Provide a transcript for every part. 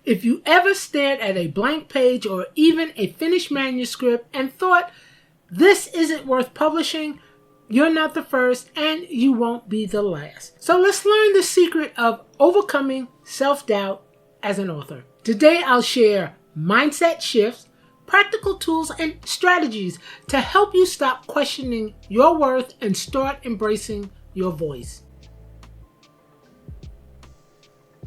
If you ever stared at a blank page or even a finished manuscript and thought, this isn't worth publishing, you're not the first and you won't be the last. So let's learn the secret of overcoming self-doubt as an author. Today I'll share mindset shifts, practical tools, and strategies to help you stop questioning your worth and start embracing your voice.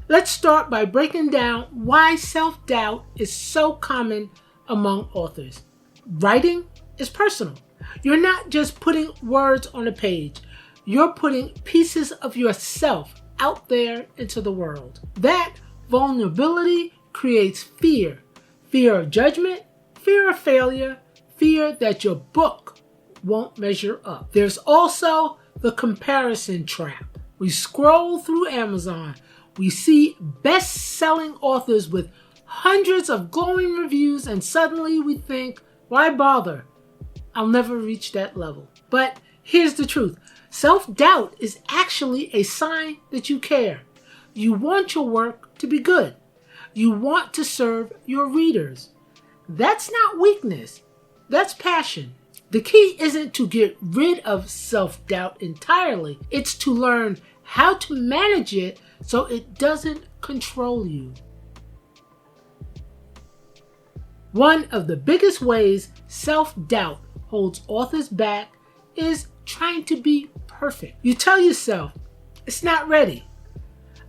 Let's start by breaking down why self-doubt is so common among authors. Writing is personal. You're not just putting words on a page. You're putting pieces of yourself out there into the world. That vulnerability creates fear. Fear of judgment, fear of failure, fear that your book won't measure up. There's also the comparison trap. We scroll through Amazon. We see best-selling authors with hundreds of glowing reviews, and suddenly we think, why bother? I'll never reach that level. But here's the truth. Self-doubt is actually a sign that you care. You want your work to be good. You want to serve your readers. That's not weakness. That's passion. The key isn't to get rid of self-doubt entirely. It's to learn how to manage it so it doesn't control you. One of the biggest ways self-doubt holds authors back is trying to be perfect. You tell yourself, it's not ready.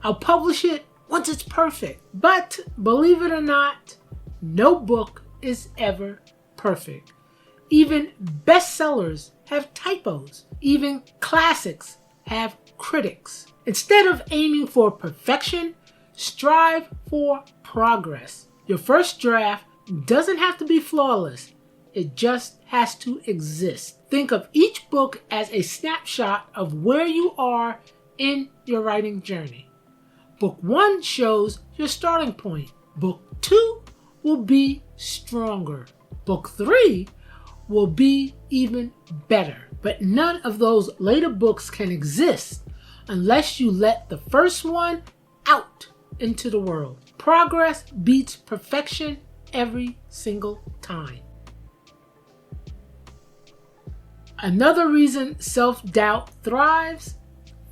I'll publish it once it's perfect. But believe it or not, no book is ever perfect. Even bestsellers have typos. Even classics have critics. Instead of aiming for perfection, strive for progress. Your first draft doesn't have to be flawless. It just has to exist. Think of each book as a snapshot of where you are in your writing journey. Book 1 shows your starting point. Book 2 will be stronger. Book 3 will be even better. But none of those later books can exist unless you let the first one out into the world. Progress beats perfection every single time. Another reason self-doubt thrives: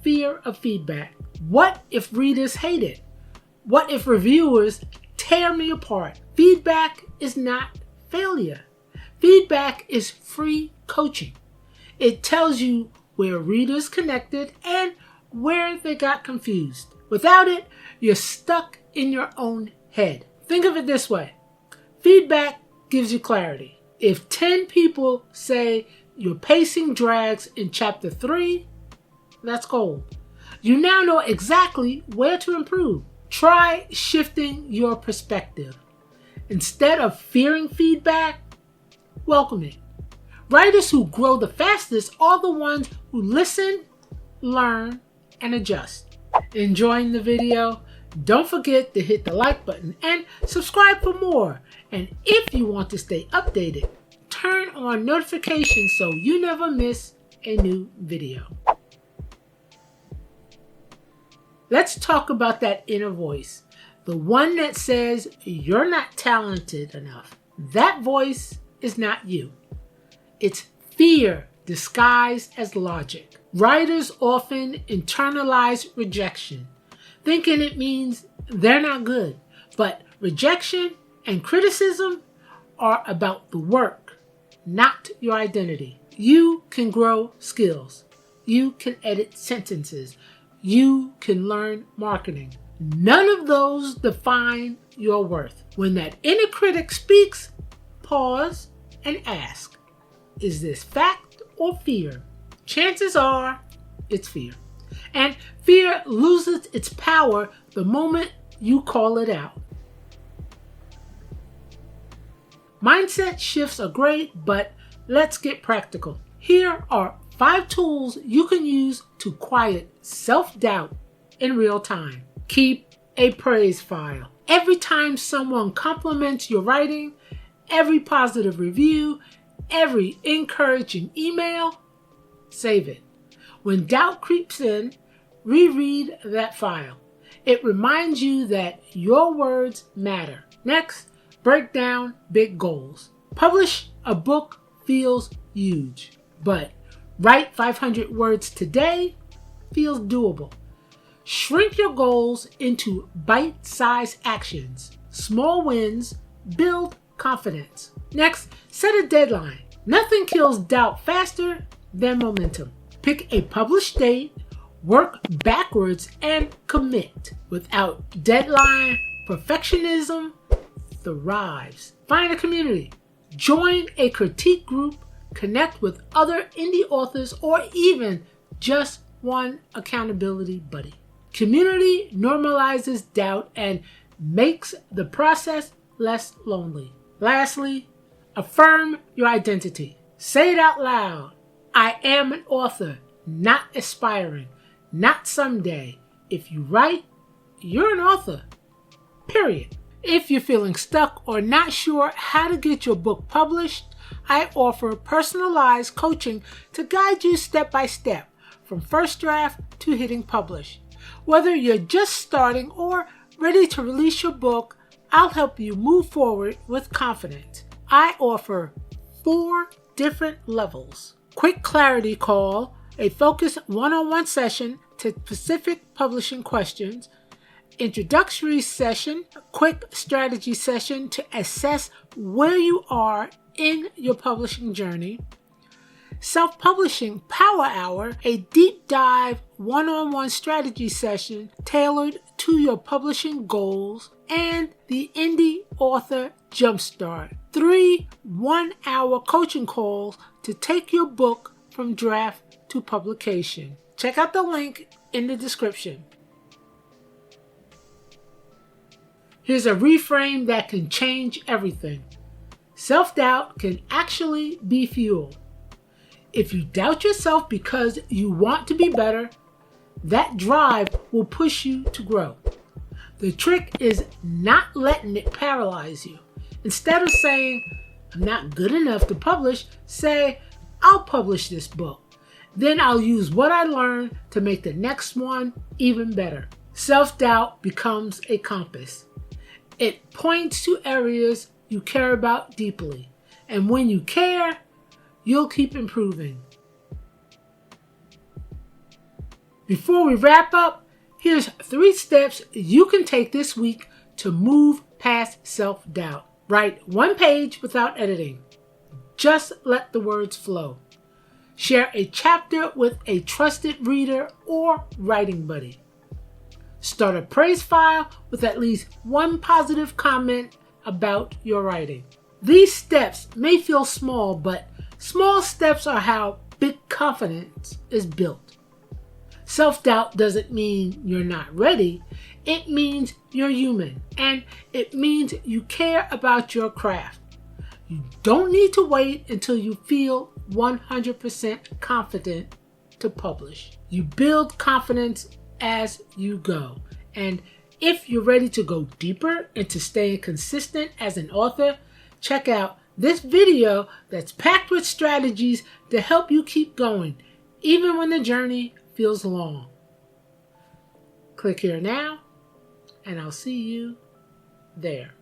fear of feedback. What if readers hate it? What if reviewers tear me apart? Feedback is not failure. Feedback is free coaching. It tells you where readers connected and where they got confused. Without it, you're stuck in your own head. Think of it this way. Feedback gives you clarity. If 10 people say your pacing drags in chapter 3, that's gold. You now know exactly where to improve. Try shifting your perspective. Instead of fearing feedback, welcome it. Writers who grow the fastest are the ones who listen, learn, and adjust. Enjoying the video? Don't forget to hit the like button and subscribe for more. And if you want to stay updated, turn on notifications so you never miss a new video. Let's talk about that inner voice, the one that says you're not talented enough. That voice is not you. It's fear disguised as logic. Writers often internalize rejection, thinking it means they're not good. But rejection and criticism are about the work, not your identity. You can grow skills. You can edit sentences. You can learn marketing. None of those define your worth. When that inner critic speaks, pause and ask, is this fact or fear? Chances are it's fear. And fear loses its power the moment you call it out. Mindset shifts are great, but let's get practical. Here are 5 tools you can use to quiet self-doubt in real time. Keep a praise file. Every time someone compliments your writing, every positive review, every encouraging email, save it. When doubt creeps in, reread that file. It reminds you that your words matter. Next, break down big goals. Publish a book feels huge, but write 500 words today feels doable. Shrink your goals into bite-sized actions. Small wins build confidence. Next, set a deadline. Nothing kills doubt faster than momentum. Pick a published date, work backwards, and commit. Without deadline, perfectionism thrives. Find a community. Join a critique group, connect with other indie authors, or even just one accountability buddy. Community normalizes doubt and makes the process less lonely. Lastly, affirm your identity. Say it out loud. I am an author, not aspiring, not someday. If you write, you're an author. Period. If you're feeling stuck or not sure how to get your book published, I offer personalized coaching to guide you step by step from first draft to hitting publish. Whether you're just starting or ready to release your book, I'll help you move forward with confidence. I offer 4 different levels. Quick clarity call, a focused one-on-one session to specific publishing questions, introductory session, quick strategy session to assess where you are in your publishing journey, self-publishing power hour, a deep dive one-on-one strategy session tailored to your publishing goals, and the Indie Author Jumpstart, 3 one-hour coaching calls to take your book from draft to publication. Check out the link in the description. Here's a reframe that can change everything. Self-doubt can actually be fuel. If you doubt yourself because you want to be better, that drive will push you to grow. The trick is not letting it paralyze you. Instead of saying, I'm not good enough to publish, say, I'll publish this book. Then I'll use what I learned to make the next one even better. Self-doubt becomes a compass. It points to areas you care about deeply. And when you care, you'll keep improving. Before we wrap up, here's 3 steps you can take this week to move past self-doubt. Write 1 page without editing. Just let the words flow. Share a chapter with a trusted reader or writing buddy. Start a praise file with at least 1 positive comment about your writing. These steps may feel small, but small steps are how big confidence is built. Self-doubt doesn't mean you're not ready. It means you're human, and it means you care about your craft. You don't need to wait until you feel 100% confident to publish. You build confidence as you go. And if you're ready to go deeper into staying consistent as an author, check out this video that's packed with strategies to help you keep going, even when the journey feels long. Click here now, and I'll see you there.